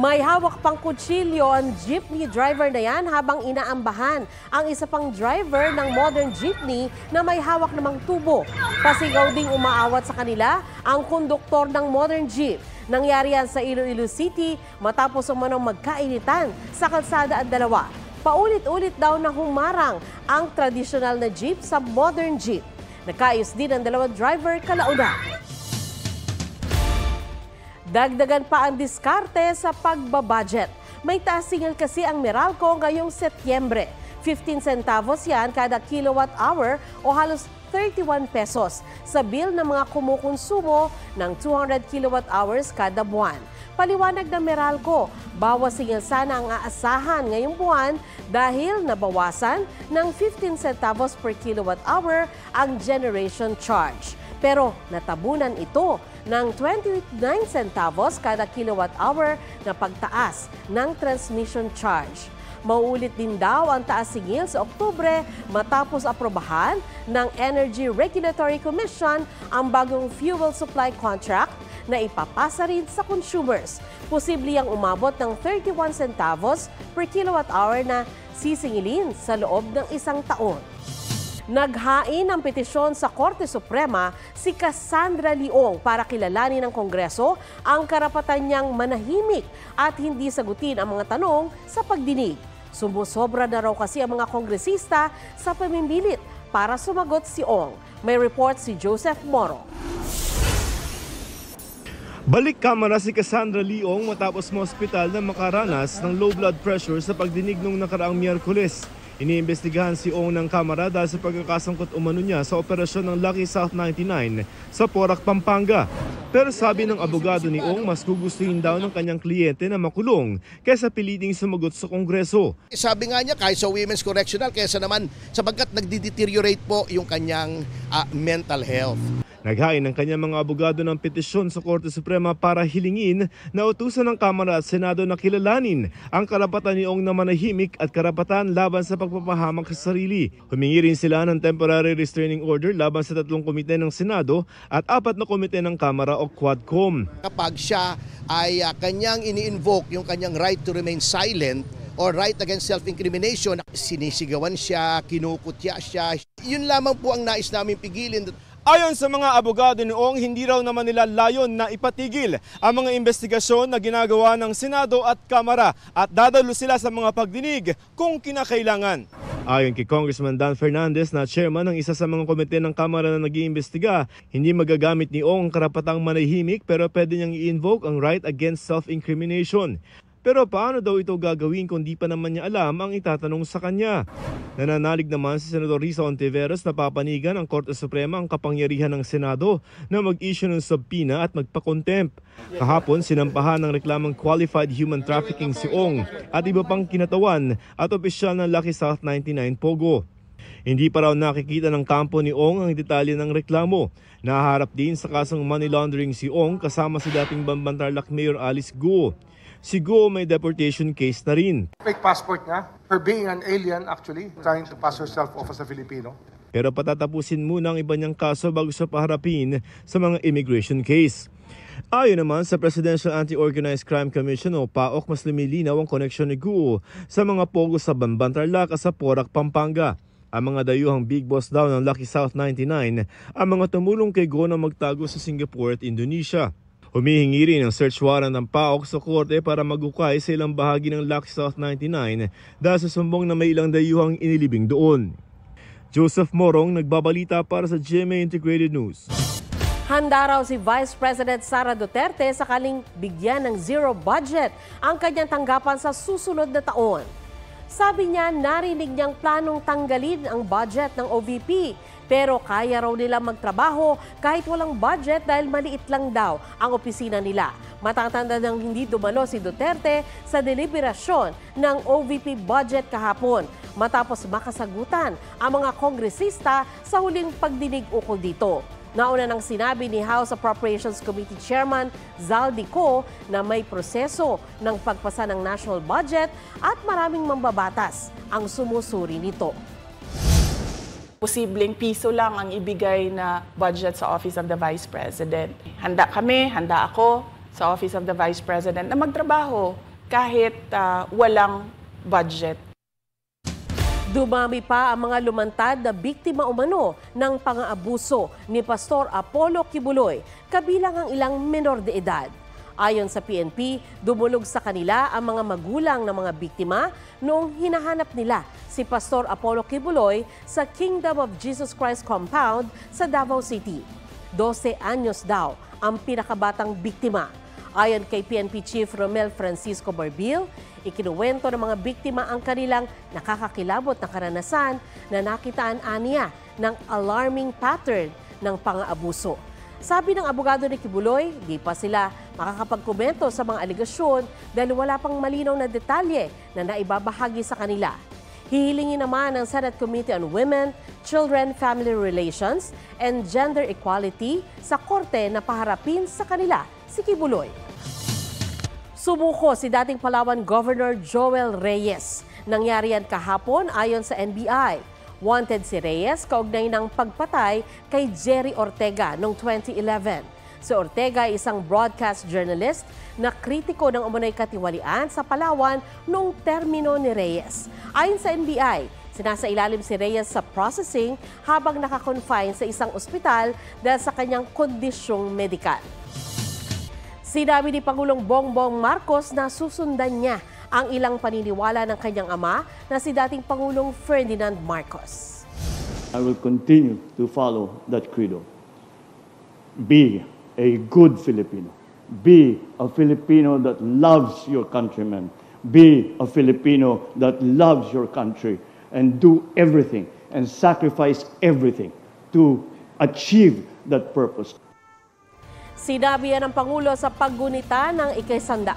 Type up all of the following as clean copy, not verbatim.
May hawak pang kutsilyo ang jeepney driver na yan habang inaambahan ang isa pang driver ng modern jeepney na may hawak namang tubo. Pasigaw ding umaawat sa kanila ang konduktor ng modern jeep. Nangyari yan sa Iloilo City matapos umanong magkainitan sa kalsada ang dalawa. Paulit-ulit daw na humarang ang tradisyonal na jeep sa modern jeep. Nagkaayos din ang dalawang driver kalauna. Dagdagan pa ang diskarte sa pagbabudget. May taas singil kasi ang Meralco ngayong Setyembre. 15 centavos yan kada kilowatt hour o halos 31 pesos sa bill ng mga kumukonsumo ng 200 kilowatt hours kada buwan. Paliwanag ng Meralco, bawas singil sana ang aasahan ngayong buwan dahil nabawasan ng 15 centavos per kilowatt hour ang generation charge. Pero natabunan ito ng 29 centavos kada kilowatt hour na pagtaas ng transmission charge. Mauulit din daw ang taas singil sa Oktubre matapos aprobahan ng Energy Regulatory Commission ang bagong fuel supply contract na ipapasa rin sa consumers. Posible ang umabot ng 31 centavos per kilowatt hour na sisingilin sa loob ng isang taon. Naghain ng petisyon sa Korte Suprema si Cassandra Leong para kilalanin ng Kongreso ang karapatan niyang manahimik at hindi sagutin ang mga tanong sa pagdinig. Sumusobra na raw kasi ang mga kongresista sa pamimilit para sumagot si Ong. May report si Joseph Moro. Balik kamera si Cassandra Leong matapos ma-ospital na makaranas ng low blood pressure sa pagdinig nung nakaraang Miyerkules. Iniimbestigahan si Ong ng kamera dahil sa pagkakasangkot umano niya sa operasyon ng Lucky South 99 sa Porac, Pampanga. Pero sabi ng abogado ni Ong, mas gugustuhin daw ng kanyang kliyente na makulong kaysa piliting sumagot sa Kongreso. Sabi nga niya kahit sa Women's Correctional kaysa naman sapagkat nagdi-deteriorate po yung kanyang mental health. Naghain ng kanyang mga abogado ng petisyon sa Korte Suprema para hilingin na utusan ng Kamara at Senado na kilalanin ang karapatan ni Ong na manahimik at karapatan laban sa pagpapahamak sa sarili. Humingi rin sila ng temporary restraining order laban sa 3 komite ng Senado at 4 na komite ng Kamara o Quadcom. Kapag siya ay kanyang ini-invoke yung kanyang right to remain silent or right against self-incrimination, sinisigawan siya, kinukutya siya, yun lamang po ang nais namin pigilin. Ayon sa mga abogado ni Ong, hindi raw naman nila layon na ipatigil ang mga investigasyon na ginagawa ng Senado at Kamara at dadalo sila sa mga pagdinig kung kinakailangan. Ayon kay Congressman Dan Fernandez na chairman ng isa sa mga komite ng Kamara na nag-iimbestiga, hindi magagamit ni Ong ang karapatang manahimik pero pwede niyang i-invoke ang right against self-incrimination. Pero paano daw ito gagawin kung di pa naman niya alam ang itatanong sa kanya? Nananalig naman si Senador Risa Ontiveros na papanigan ng Korte Suprema ang kapangyarihan ng Senado na mag-issue ng subpoena at magpa-contempt. Kahapon, sinampahan ng reklamang qualified human trafficking si Ong at iba pang kinatawan at opisyal ng Lucky South 99 Pogo. Hindi pa raw nakikita ng kampo ni Ong ang detalye ng reklamo. Naharap din sa kasong money laundering si Ong kasama si dating Bambantarlac Mayor Alice Guo. Si Guo may deportation case na rin. Fake passport nga, her being an alien actually, trying to pass herself off as a Filipino. Pero patatapusin muna ang iba niyang kaso bago siya paharapin sa mga immigration case. Ayon naman sa Presidential Anti-Organized Crime Commission o PAOK, mas lumilinaw ang koneksyon ni Guo sa mga pogo sa Bambantarlac at sa Porac, Pampanga. Ang mga dayuhang big boss daw ng Lucky South 99 ang mga tumulong kay Guo na magtago sa Singapore at Indonesia. Humihingi rin ng search warrant ng PAOK sa korte para magukay sa ilang bahagi ng Lucky South 99 dahil sa sumbong na may ilang dayuhang inilibing doon. Joseph Morong, nagbabalita para sa GMA Integrated News. Handa raw si Vice President Sara Duterte sakaling bigyan ng zero budget ang kanyang tanggapan sa susunod na taon. Sabi niya narinig niyang planong tanggalin ang budget ng OVP. Pero kaya raw nila magtrabaho kahit walang budget dahil maliit lang daw ang opisina nila. Matatanda nang hindi dumalo si Duterte sa deliberasyon ng OVP budget kahapon matapos makasagutan ang mga kongresista sa huling pagdinig ukol dito. Nauna nang sinabi ni House Appropriations Committee Chairman Zaldico na may proseso ng pagpasa ng national budget at maraming mambabatas ang sumusuri nito. Posibleng piso lang ang ibigay na budget sa Office of the Vice President. Handa kami, handa ako sa Office of the Vice President na magtrabaho kahit walang budget. Dumami pa ang mga lumantad na biktima umano ng pang-aabuso ni Pastor Apollo Kibuloy, kabilang ang ilang menor de edad. Ayon sa PNP, dumulog sa kanila ang mga magulang ng mga biktima noong hinahanap nila si Pastor Apollo Kibuloy sa Kingdom of Jesus Christ compound sa Davao City. 12 anyos daw ang pinakabatang biktima. Ayon kay PNP Chief Romel Francisco Barbil, ikinuwento ng mga biktima ang kanilang nakakakilabot na karanasan na nakitaan aniya ng alarming pattern ng pang-aabuso. Sabi ng abogado ni Kibuloy, di pa sila makakapagkomento sa mga aligasyon dahil wala pang malinaw na detalye na naibabahagi sa kanila. Hihilingin naman ng Senate Committee on Women, Children, Family Relations, and Gender Equality sa korte na paharapin sa kanila si Kibuloy. Sumuko si dating Palawan Governor Joel Reyes. Nangyari yan kahapon ayon sa NBI. Wanted si Reyes kaugnay ng pagpatay kay Jerry Ortega noong 2011. Si Ortega ay isang broadcast journalist na kritiko ng umunoy katiwalian sa Palawan noong termino ni Reyes. Ayon sa NBI, sinasailalim si Reyes sa processing habang nakakonfine sa isang ospital dahil sa kanyang kondisyong medikal. Sinabi ni Pangulong Bongbong Marcos na susundan niya ang ilang paniniwala ng kanyang ama na si dating Pangulong Ferdinand Marcos. I will continue to follow that credo. Be a good Filipino. Be a Filipino that loves your countrymen. Be a Filipino that loves your country and do everything and sacrifice everything to achieve that purpose. Sinabi yan ng Pangulo sa paggunita ng ika-100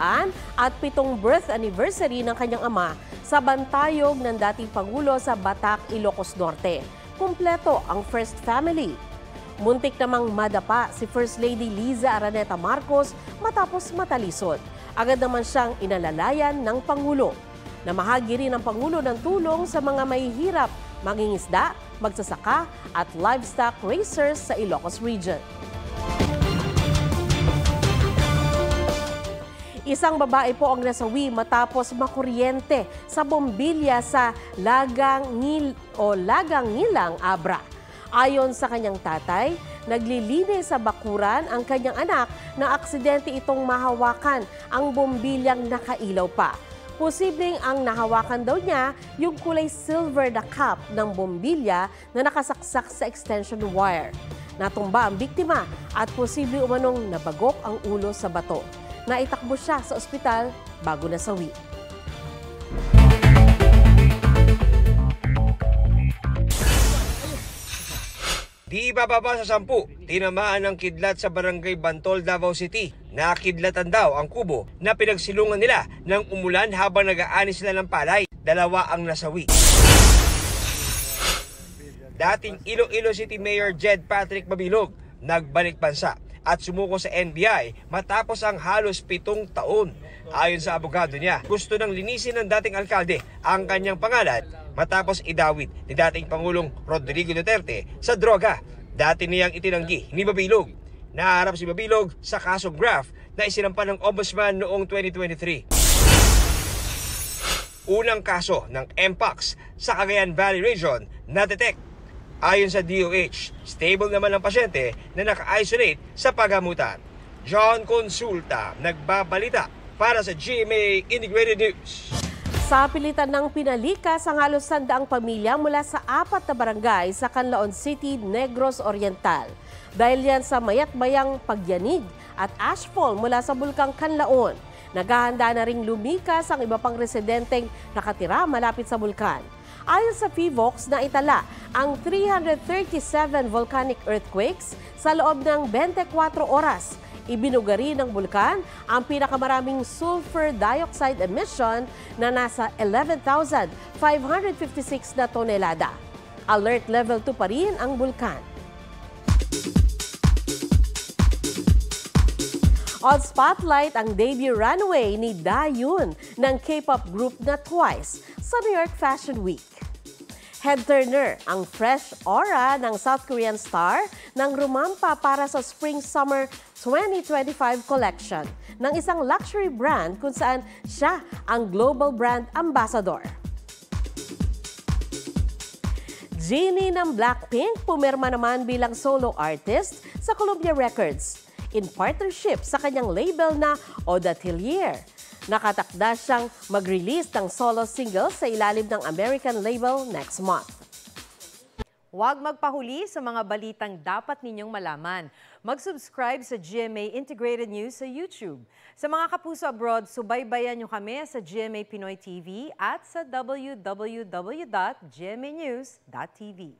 at 7th birth anniversary ng kanyang ama sa bantayog ng dating Pangulo sa Batac, Ilocos Norte. Kumpleto ang first family. Muntik namang madapa si First Lady Liza Araneta Marcos matapos matalisod. Agad naman siyang inalalayan ng Pangulo. Namahagi rin ang Pangulo ng tulong sa mga mahihirap, mangingisda, magsasaka at livestock raisers sa Ilocos Region. Isang babae po ang nasawi matapos makuryente sa bombilya sa Lagang Ngilang, Abra. Ayon sa kanyang tatay, naglilinis sa bakuran ang kanyang anak na aksidente itong mahawakan ang bombilyang nakailaw pa. Posibleng ang nahawakan daw niya yung kulay silver na cap ng bombilya na nakasaksak sa extension wire. Natumba ang biktima at posibleng umanong nabagok ang ulo sa bato. Naitakbo siya sa ospital bago nasawi. Di bababa sa 10, tinamaan ng kidlat sa Barangay Bantol, Davao City. Nakidlatan daw ang kubo na pinagsilungan nila ng umulan habang nag-aani sila ng palay. 2 ang nasawi. Dating Iloilo City Mayor Jed Patrick Mabilog nagbalik bansa at sumuko sa NBI matapos ang halos 7 taon. Ayon sa abogado niya, gusto nang linisin ng dating alkalde ang kanyang pangalan matapos idawit ni dating Pangulong Rodrigo Duterte sa droga. Dati niyang itinanggi ni Mabilog. Naharap si Mabilog sa kasong graft na isinampa ng Ombudsman noong 2023. Unang kaso ng Mpox sa Cagayan Valley Region na-detect. Ayon sa DOH, stable naman ang pasyente na naka-isolate sa paggamutan. John Consulta, nagbabalita para sa GMA Integrated News. Sa pilitan ng pinalikas ang halos 100 pamilya mula sa 4 na barangay sa Canlaon City, Negros Oriental. Dahil yan sa mayat-mayang pagyanig at ashfall mula sa bulkang Canlaon. Naghahanda na ring lumikas ang iba pang residenteng nakatira malapit sa bulkan. Ayon sa PHIVOLCS na itala ang 337 volcanic earthquakes sa loob ng 24 oras. Ibinugari ng bulkan ang pinakamaraming sulfur dioxide emission na nasa 11,556 na tonelada. Alert level 2 pa rin ang bulkan. On spotlight ang debut runway ni Dayun ng K-pop group na Twice sa New York Fashion Week. Head-turner ang fresh aura ng South Korean star nang rumampa para sa Spring-Summer 2025 collection ng isang luxury brand kung saan siya ang global brand ambassador. Genie ng Blackpink pumirma naman bilang solo artist sa Columbia Records in partnership sa kanyang label na Odatelier. Nakatakda siyang mag-release ng solo single sa ilalim ng American label next month. Huwag magpahuli sa mga balitang dapat ninyong malaman. Mag-subscribe sa GMA Integrated News sa YouTube. Sa mga kapuso abroad, subaybayan nyo kami sa GMA Pinoy TV at sa www.gmanews.tv.